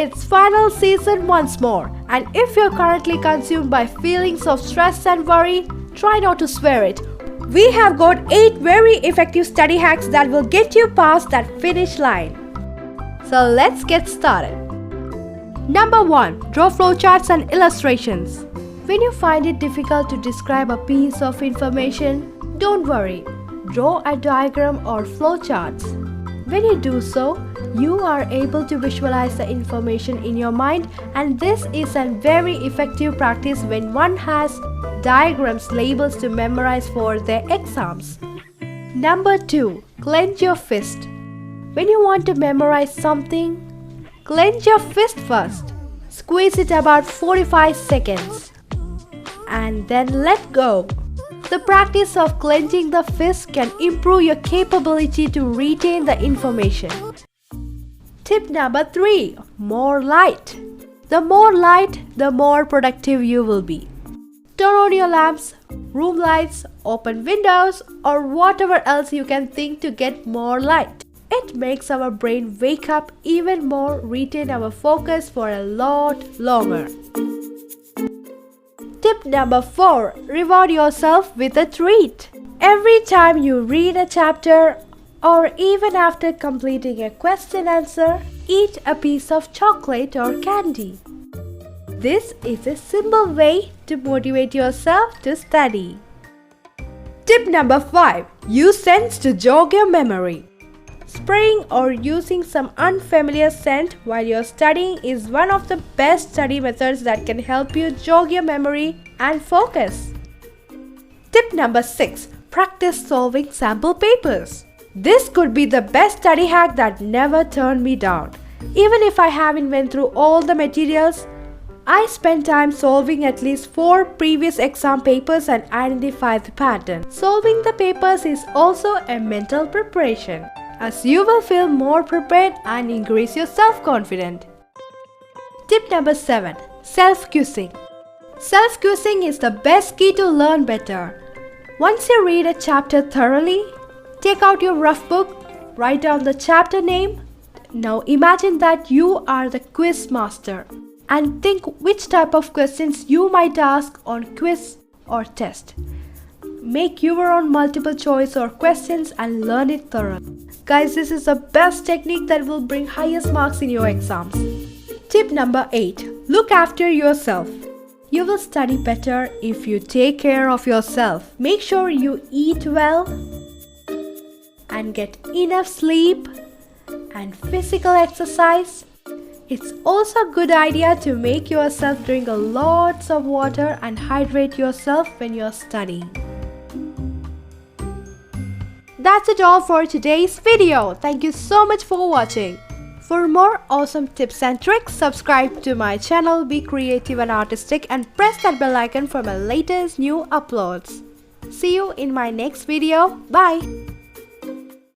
its final season once more. And if you're currently consumed by feelings of stress and worry, try not to swear it. We have got 8 very effective study hacks that will get you past that finish line. So let's get started. Number 1. Draw flowcharts and illustrations. When you find it difficult to describe a piece of information, don't worry. Draw a diagram or flowcharts. When you do so, you are able to visualize the information in your mind, and this is a very effective practice when one has diagrams, labels to memorize for their exams. Number 2. Clench your fist. When you want to memorize something, clench your fist first. Squeeze it about 45 seconds and then let go. The practice of clenching the fist can improve your capability to retain the information. Tip number 3. More light. The more light, the more productive you will be. Turn on your lamps, room lights, open windows, or whatever else you can think to get more light. It makes our brain wake up even more, retain our focus for a lot longer. Tip number 4. Reward yourself with a treat. Every time you read a chapter or even after completing a question answer, eat a piece of chocolate or candy. This is a simple way to motivate yourself to study. Tip number 5. Use scents to jog your memory. Spraying or using some unfamiliar scent while you're studying is one of the best study methods that can help you jog your memory and focus. Tip number 6. Practice solving sample papers. This could be the best study hack that never turned me down. Even if I haven't went through all the materials, I spent time solving at least 4 previous exam papers and identify the pattern. Solving the papers is also a mental preparation, as you will feel more prepared and increase your self-confidence. Tip number 7. Self-quizzing. Self-quizzing is the best key to learn better. Once you read a chapter thoroughly, take out your rough book, write down the chapter name. Now imagine that you are the quiz master and think which type of questions you might ask on quiz or test. Make your own multiple choice or questions and learn it thoroughly. Guys, this is the best technique that will bring highest marks in your exams. Tip number 8. Look after yourself. You will study better if you take care of yourself. Make sure you eat well and get enough sleep and physical exercise. It's also a good idea to make yourself drink lots of water and hydrate yourself when you're studying. That's it all for today's video. Thank you so much for watching. For more awesome tips and tricks, subscribe to my channel, Be Creative and Artistic, and press that bell icon for my latest new uploads. See you in my next video. Bye.